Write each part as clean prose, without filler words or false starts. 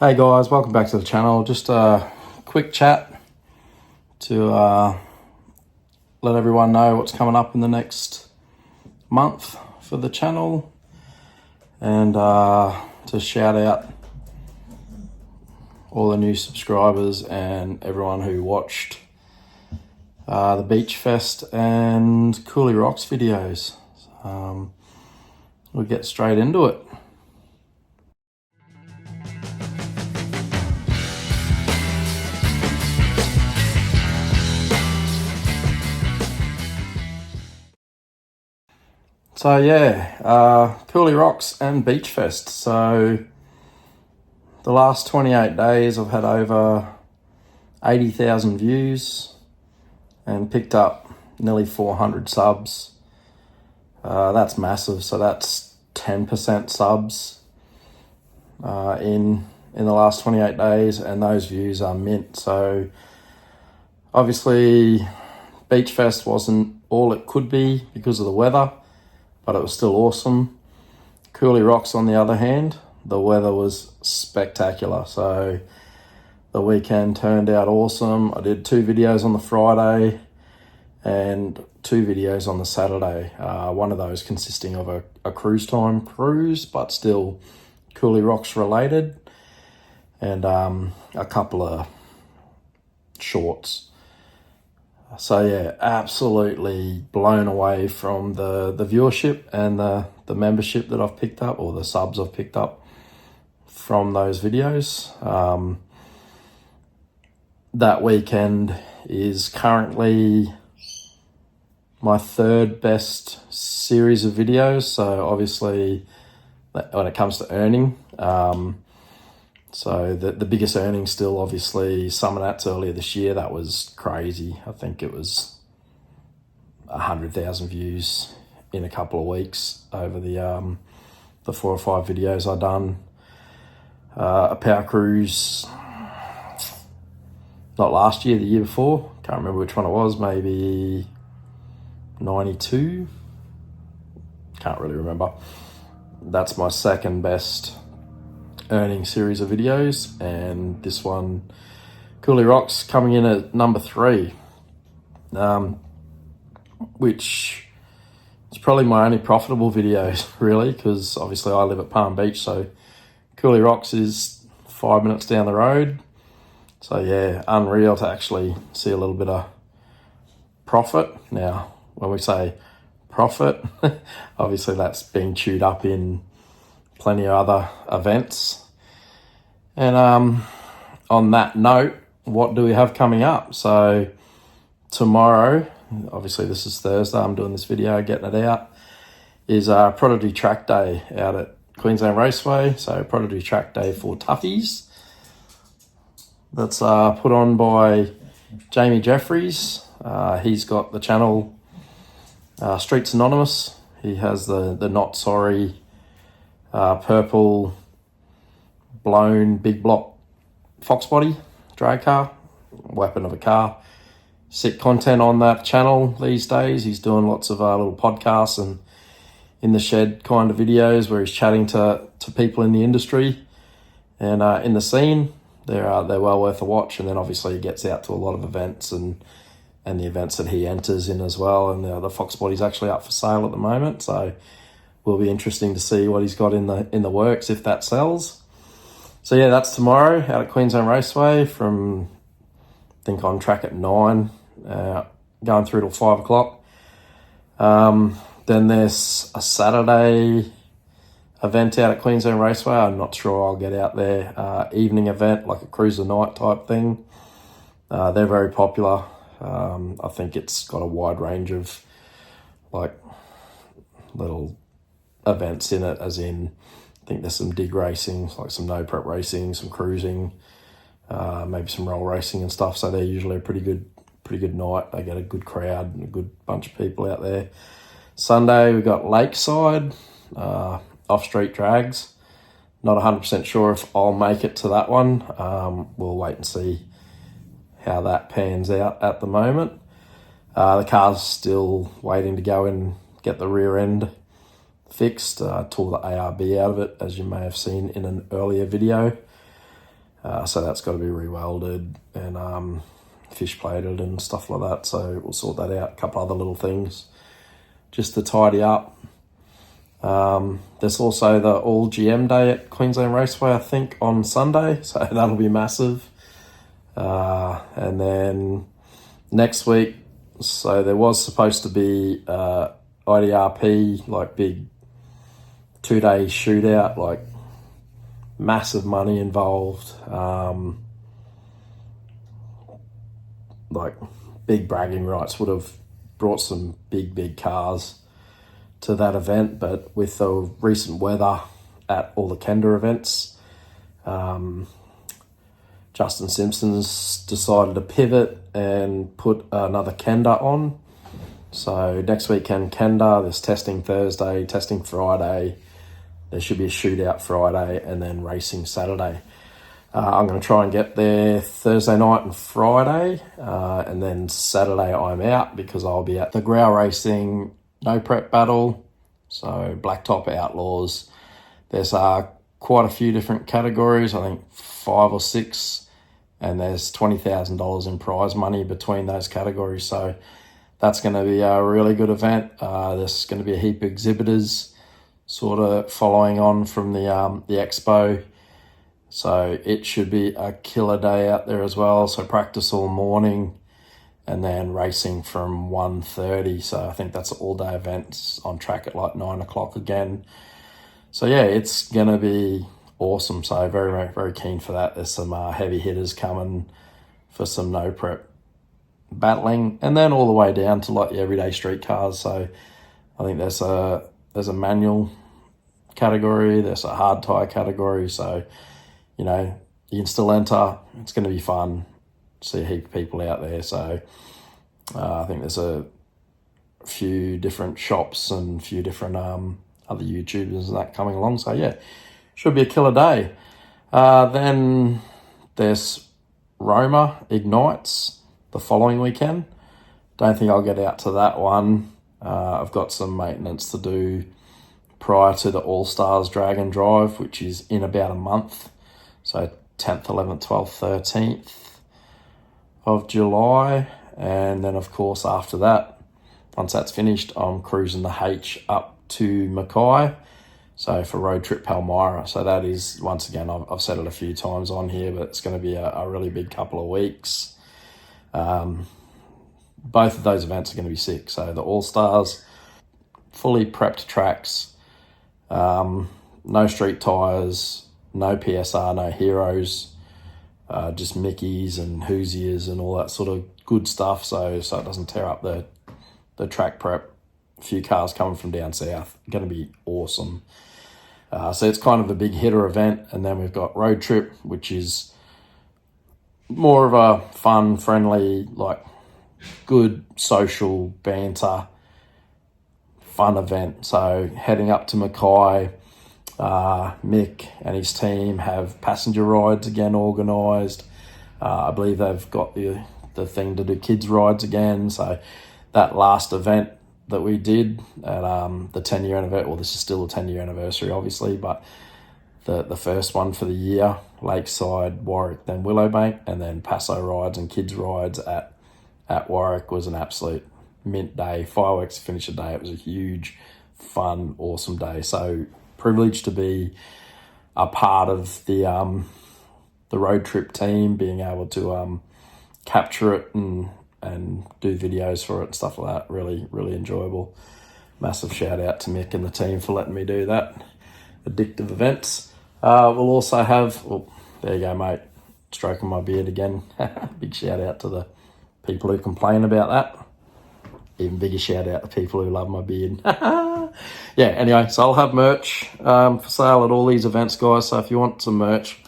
Hey guys, welcome back to the channel. Just a quick chat to let everyone know what's coming up in the next month for the channel, and to shout out all the new subscribers and everyone who watched the Beach Fest and Cooley Rocks videos. We'll get straight into it. So yeah, Cooley Rocks and Beach Fest. So the last 28 days I've had over 80,000 views and picked up nearly 400 subs. That's massive. So that's 10% subs in the last 28 days, and those views are mint. So obviously Beach Fest wasn't all it could be because of the weather, but it was still awesome. Cooley Rocks, on the other hand, the weather was spectacular. So the weekend turned out awesome. I did 2 videos on the Friday and 2 videos on the Saturday. One of those consisting of a cruise time cruise, but still Cooley Rocks related, and a couple of shorts. So yeah, absolutely blown away from the viewership and the membership that I've picked up, or the subs I've picked up from those videos. That weekend is currently my 3rd best series of videos. So obviously when it comes to earning, so the biggest earning still obviously Summer Nats earlier this year. That was crazy. I think it was 100,000 views in a couple of weeks over the 4 or 5 videos I done. A power cruise, not last year, the year before. Can't remember which one it was. Maybe 92. Can't really remember. That's my 2nd best earning series of videos, and this one, Cooley Rocks, coming in at number 3, which is probably my only profitable videos really, because obviously I live at Palm Beach, so Cooley Rocks is 5 minutes down the road. So yeah, unreal to actually see a little bit of profit. Now when we say profit, obviously that's being chewed up in plenty of other events. And on that note, what do we have coming up? So tomorrow, obviously this is Thursday, I'm doing this video, getting it out, is Prodigy Track Day out at Queensland Raceway. So Prodigy Track Day for Toughies. That's put on by Jamie Jeffries. He's got the channel Streets Anonymous. He has the Not Sorry purple blown big block Fox body drag car, weapon of a car. Sick content on that channel these days. He's doing lots of little podcasts and in the shed kind of videos where he's chatting to people in the industry and in the scene. They're well worth a watch. And then obviously he gets out to a lot of events and the events that he enters in as well. And the Fox body's actually up for sale at the moment, so will be interesting to see what he's got in the works, if that sells. So yeah, that's tomorrow out at Queensland Raceway from, I think, on track at 9, going through till 5 o'clock. Then there's a Saturday event out at Queensland Raceway. I'm not sure I'll get out there. Evening event, like a cruise the night type thing. They're very popular. I think it's got a wide range of like little events in it, as in I think there's some dig racing, like some no prep racing, some cruising, maybe some roll racing and stuff. So they're usually a pretty good night. They get a good crowd and a good bunch of people out there. Sunday we got Lakeside off street drags. Not 100% sure if I'll make it to that one. We'll wait and see how that pans out at the moment. The car's still waiting to go and get the rear end fixed. Tore the ARB out of it, as you may have seen in an earlier video. So that's got to be rewelded and fish plated and stuff like that. So we'll sort that out. A couple other little things just to tidy up. There's also the All GM Day at Queensland Raceway, I think, on Sunday. So that'll be massive. And then next week, so there was supposed to be IDRP, like big 2-day shootout, like massive money involved, like big bragging rights, would have brought some big cars to that event, but with the recent weather at all the Kenda events, Justin Simpson's decided to pivot and put another Kenda on. So next weekend Kenda, there's testing Thursday, testing Friday, there should be a shootout Friday, and then racing Saturday. I'm going to try and get there Thursday night and Friday, and then Saturday I'm out because I'll be at the Growl Racing No Prep Battle, so Blacktop Outlaws. There's quite a few different categories, I think 5 or 6, and there's $20,000 in prize money between those categories, so that's going to be a really good event. There's going to be a heap of exhibitors sort of following on from the expo. So it should be a killer day out there as well. So practice all morning and then racing from 1:30. So I think that's an all-day event, on track at like 9 o'clock again. So yeah, it's going to be awesome. So very keen for that. There's some heavy hitters coming for some no prep battling, and then all the way down to like the everyday street cars. So I think there's a manual category, there's a hard tyre category. So you know, you can still enter. It's going to be fun. See a heap of people out there. So I think there's a few different shops and a few different other YouTubers and that coming along. So yeah, should be a killer day. Then there's Roma Ignites the following weekend. Don't think I'll get out to that one. I've got some maintenance to do prior to the All-Stars Drag and Drive, which is in about a month. So 10th, 11th, 12th, 13th of July. And then, of course, after that, once that's finished, I'm cruising the H up to Mackay. So for Road Trip Palmyra. So that is, once again, I've said it a few times on here, but it's going to be a really big couple of weeks. Both of those events are going to be sick. So the All-Stars, fully prepped tracks, no street tyres, no PSR, no heroes, just Mickeys and Hoosiers and all that sort of good stuff. So it doesn't tear up the track prep. A few cars coming from down south, going to be awesome. So it's kind of a big hitter event. And then we've got Road Trip, which is more of a fun, friendly, like good social banter, fun event. So heading up to Mackay, Mick and his team have passenger rides again organised. I believe they've got the thing to do kids rides again. So that last event that we did at the 10-year anniversary, well, this is still a 10-year anniversary, obviously, but the first one for the year, Lakeside, Warwick, then Willowbank, and then Paso rides and kids rides at Warwick was an absolute mint day. Fireworks to finish the day. It was a huge, fun, awesome day. So privileged to be a part of the Road Trip team, being able to capture it and do videos for it and stuff like that. Really enjoyable. Massive shout out to Mick and the team for letting me do that. Addictive events. We'll also have, there you go, mate, stroking my beard again. Big shout out to the people who complain about that. Even bigger shout out to people who love my beard. Yeah, anyway, so I'll have merch for sale at all these events, guys. So if you want some merch,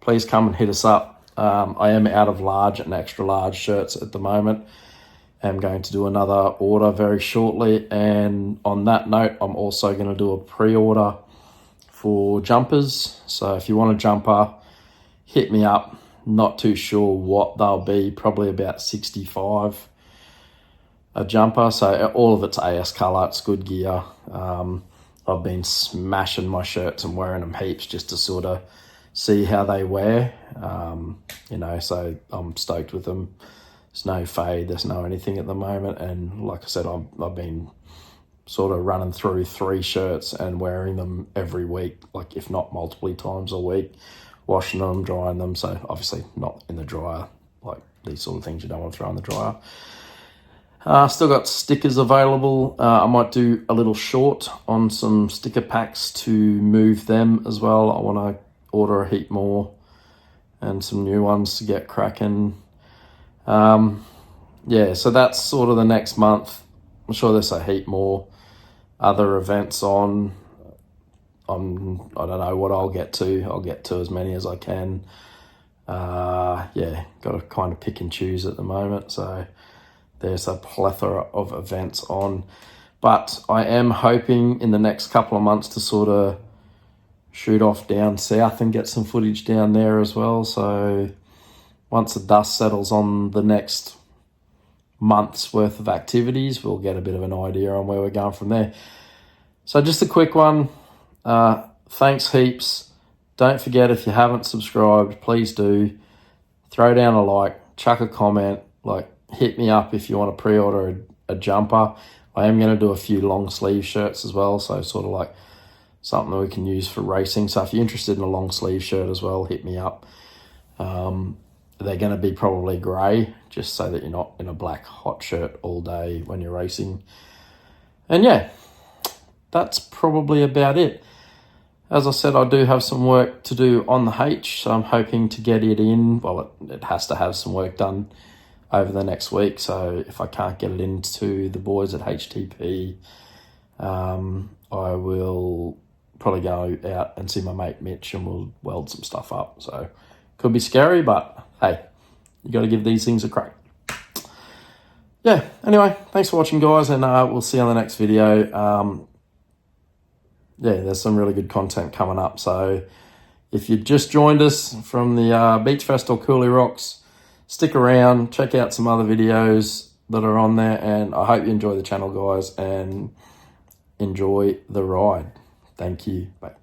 please come and hit us up. I am out of large and extra large shirts at the moment. I'm going to do another order very shortly. And on that note, I'm also going to do a pre-order for jumpers. So if you want a jumper, hit me up. Not too sure what they'll be, probably about 65 a jumper. So all of it's AS colour, it's good gear. I've been smashing my shirts and wearing them heaps just to sort of see how they wear. You know, so I'm stoked with them. There's no fade, there's no anything at the moment, and like I said, I've been sort of running through 3 shirts and wearing them every week, like if not multiple times a week, washing them, drying them. So obviously not in the dryer, like these sort of things you don't want to throw in the dryer. Still got stickers available. I might do a little short on some sticker packs to move them as well. I want to order a heap more and some new ones to get cracking. Yeah, so that's sort of the next month. I'm sure there's a heap more other events on. I don't know what I'll get to. I'll get to as many as I can. Yeah, got to kind of pick and choose at the moment. So there's a plethora of events on. But I am hoping in the next couple of months to sort of shoot off down south and get some footage down there as well. So once the dust settles on the next month's worth of activities, we'll get a bit of an idea on where we're going from there. So just a quick one. Thanks heaps. Don't forget, if you haven't subscribed, please do. Throw down a like, chuck a comment, like hit me up if you want to pre-order a jumper. I am going to do a few long sleeve shirts as well, so sort of like something that we can use for racing. So if you're interested in a long sleeve shirt as well, hit me up. They're going to be probably grey, just so that you're not in a black hot shirt all day when you're racing. And yeah, that's probably about it. As I said, I do have some work to do on the H, so I'm hoping to get it in. Well, it has to have some work done over the next week, so if I can't get it into the boys at HTP, I will probably go out and see my mate Mitch and we'll weld some stuff up. So could be scary, but hey, you got to give these things a crack. Yeah, anyway, thanks for watching, guys, and we'll see you on the next video. Yeah, there's some really good content coming up. So if you just joined us from the Beach Fest or Cooley Rocks, stick around, check out some other videos that are on there, and I hope you enjoy the channel, guys, and enjoy the ride. Thank you. Bye.